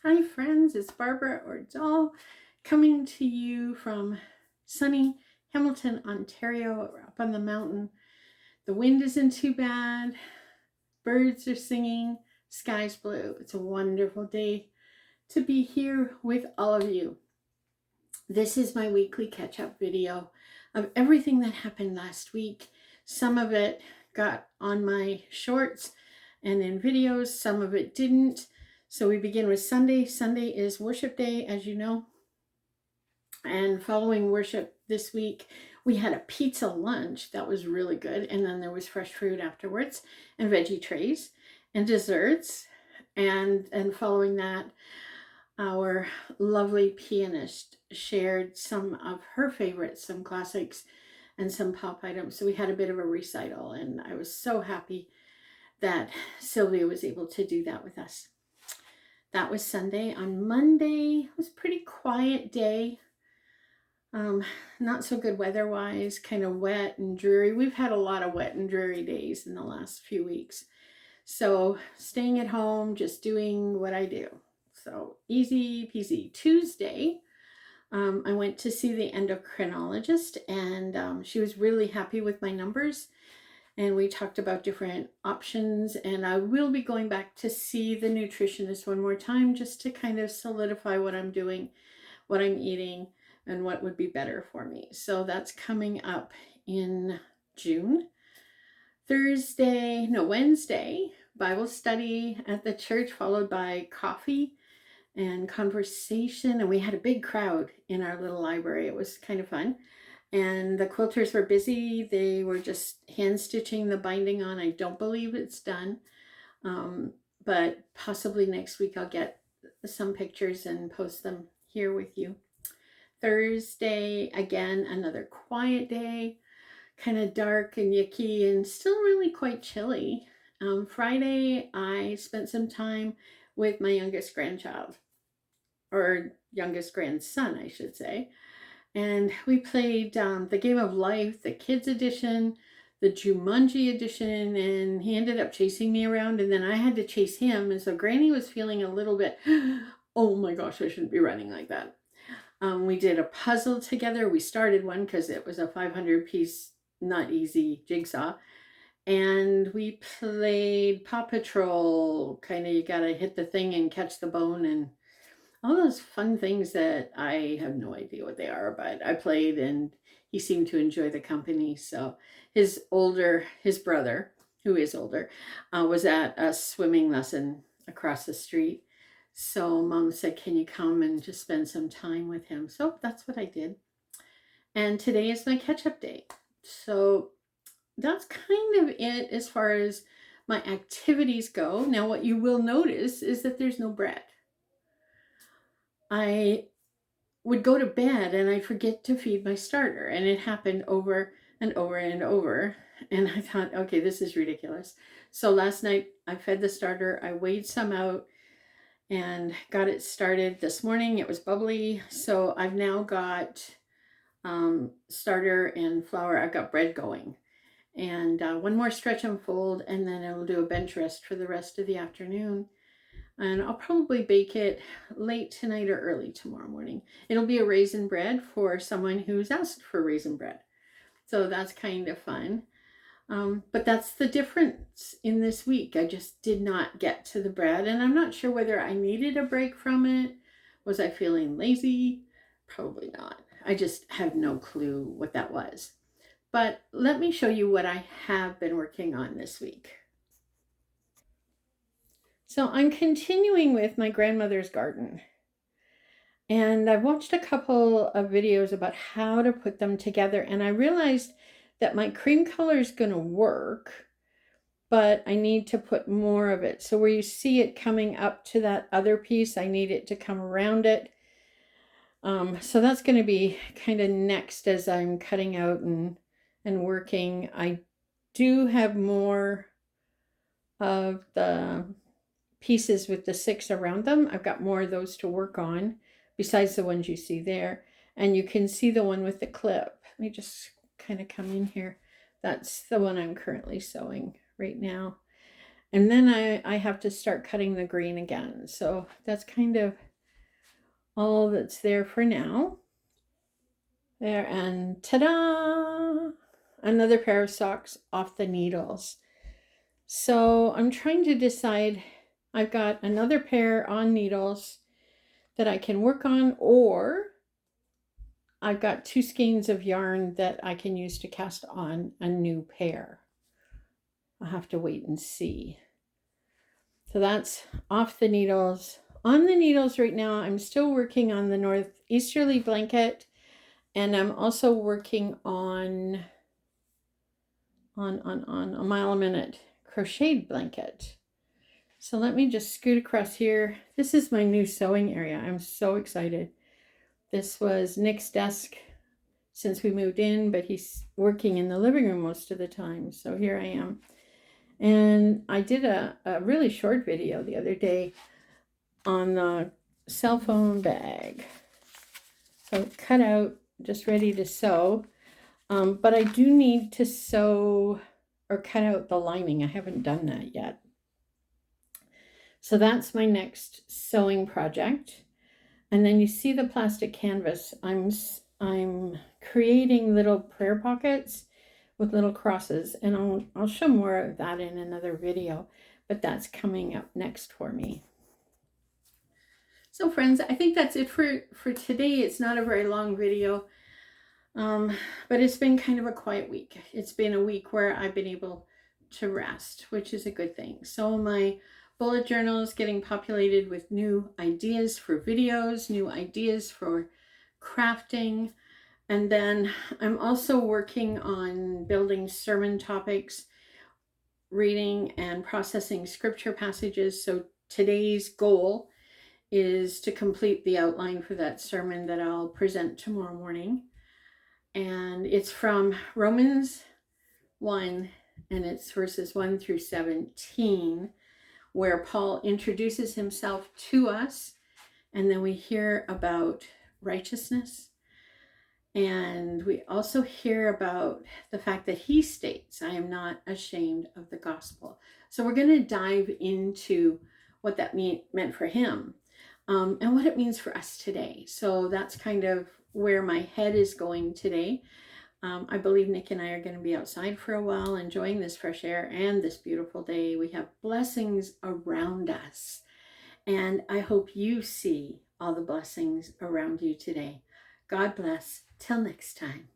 Hi friends, it's Barbara or Doll coming to you from sunny Hamilton, Ontario. We're up on the mountain. The wind isn't too bad. Birds are singing. Sky's blue. It's a wonderful day to be here with all of you. This is my weekly catch-up video of everything that happened last week. Some of it got on my shorts and in videos, some of it didn't. So we begin with Sunday. Sunday is worship day, as you know. And following worship this week, we had a pizza lunch that was really good. And then there was fresh fruit afterwards and veggie trays and desserts. And following that, our lovely pianist shared some of her favorites, some classics and some pop items. So we had a bit of a recital, and I was so happy that Sylvia was able to do that with us. That was Sunday. On Monday, it was a pretty quiet day. Not so good weather-wise, kind of wet and dreary. We've had a lot of wet and dreary days in the last few weeks. So staying at home, just doing what I do. So easy peasy. Tuesday, I went to see the endocrinologist, and she was really happy with my numbers. And we talked about different options, and I will be going back to see the nutritionist one more time just to kind of solidify what I'm doing, what I'm eating, and what would be better for me. So that's coming up in June. Wednesday, Bible study at the church, followed by coffee and conversation. And we had a big crowd in our little library. It was kind of fun. And the quilters were busy. They were just hand stitching the binding on. I don't believe it's done. But possibly next week I'll get some pictures and post them here with you. Thursday, again, another quiet day, kind of dark and yucky and still really quite chilly. Friday, I spent some time with my youngest grandchild, or youngest grandson, I should say. And we played the Game of Life, the Kids Edition, the Jumanji Edition, and he ended up chasing me around, and then I had to chase him. And so Granny was feeling a little bit, oh my gosh, I shouldn't be running like that. We did a puzzle together. We started one because it was a 500-piece, not easy jigsaw. And we played Paw Patrol, kind of you got to hit the thing and catch the bone, and all those fun things that I have no idea what they are, but I played and he seemed to enjoy the company. So his brother, who is older, was at a swimming lesson across the street. So Mom said, can you come and just spend some time with him? So that's what I did. And today is my catch-up day. So that's kind of it as far as my activities go. Now, what you will notice is that there's no bread. I would go to bed and I'd forget to feed my starter, and it happened over and over and over. And I thought, okay, this is ridiculous. So last night I fed the starter, I weighed some out and got it started. This morning it was bubbly, so I've now got starter and flour. I've got bread going, and one more stretch and fold, and then I'll do a bench rest for the rest of the afternoon. And I'll probably bake it late tonight or early tomorrow morning. It'll be a raisin bread for someone who's asked for raisin bread. So that's kind of fun. But that's the difference in this week. I just did not get to the bread, and I'm not sure whether I needed a break from it. Was I feeling lazy? Probably not. I just have no clue what that was. But let me show you what I have been working on this week. So I'm continuing with my grandmother's garden. And I watched a couple of videos about how to put them together, and I realized that my cream color is going to work, but I need to put more of it. So where you see it coming up to that other piece, I need it to come around it. So that's going to be kind of next as I'm cutting out and working. I do have more of the pieces with the 6 around them. I've got more of those to work on besides the ones you see there. And you can see the one with the clip. Let me just kind of come in here. That's the one I'm currently sewing right now. And then I have to start cutting the green again. So that's kind of all that's there for now. There, and ta-da! Another pair of socks off the needles. So I'm trying to decide. I've got another pair on needles that I can work on, or I've got 2 skeins of yarn that I can use to cast on a new pair. I'll have to wait and see. So that's off the needles. On the needles right now, I'm still working on the northeasterly blanket, and I'm also working on a mile a minute crocheted blanket. So let me just scoot across here. This is my new sewing area. I'm so excited. This was Nick's desk since we moved in, but he's working in the living room most of the time. So here I am. And I did a really short video the other day on the cell phone bag. So cut out, just ready to sew. But I do need to sew or cut out the lining. I haven't done that yet. So that's my next sewing project. And then you see the plastic canvas. I'm creating little prayer pockets with little crosses, and I'll show more of that in another video, but that's coming up next for me. So friends, I think that's it for today. It's not a very long video, but it's been kind of a quiet week. It's been a week where I've been able to rest, which is a good thing. So my bullet journal is getting populated with new ideas for videos, new ideas for crafting. And then I'm also working on building sermon topics, reading and processing scripture passages. So today's goal is to complete the outline for that sermon that I'll present tomorrow morning. And it's from Romans 1, and it's verses 1 through 17, where Paul introduces himself to us, and then we hear about righteousness. And we also hear about the fact that he states, I am not ashamed of the gospel. So we're going to dive into what that meant for him, and what it means for us today. So that's kind of where my head is going today. I believe Nick and I are going to be outside for a while, enjoying this fresh air and this beautiful day. We have blessings around us, and I hope you see all the blessings around you today. God bless. Till next time.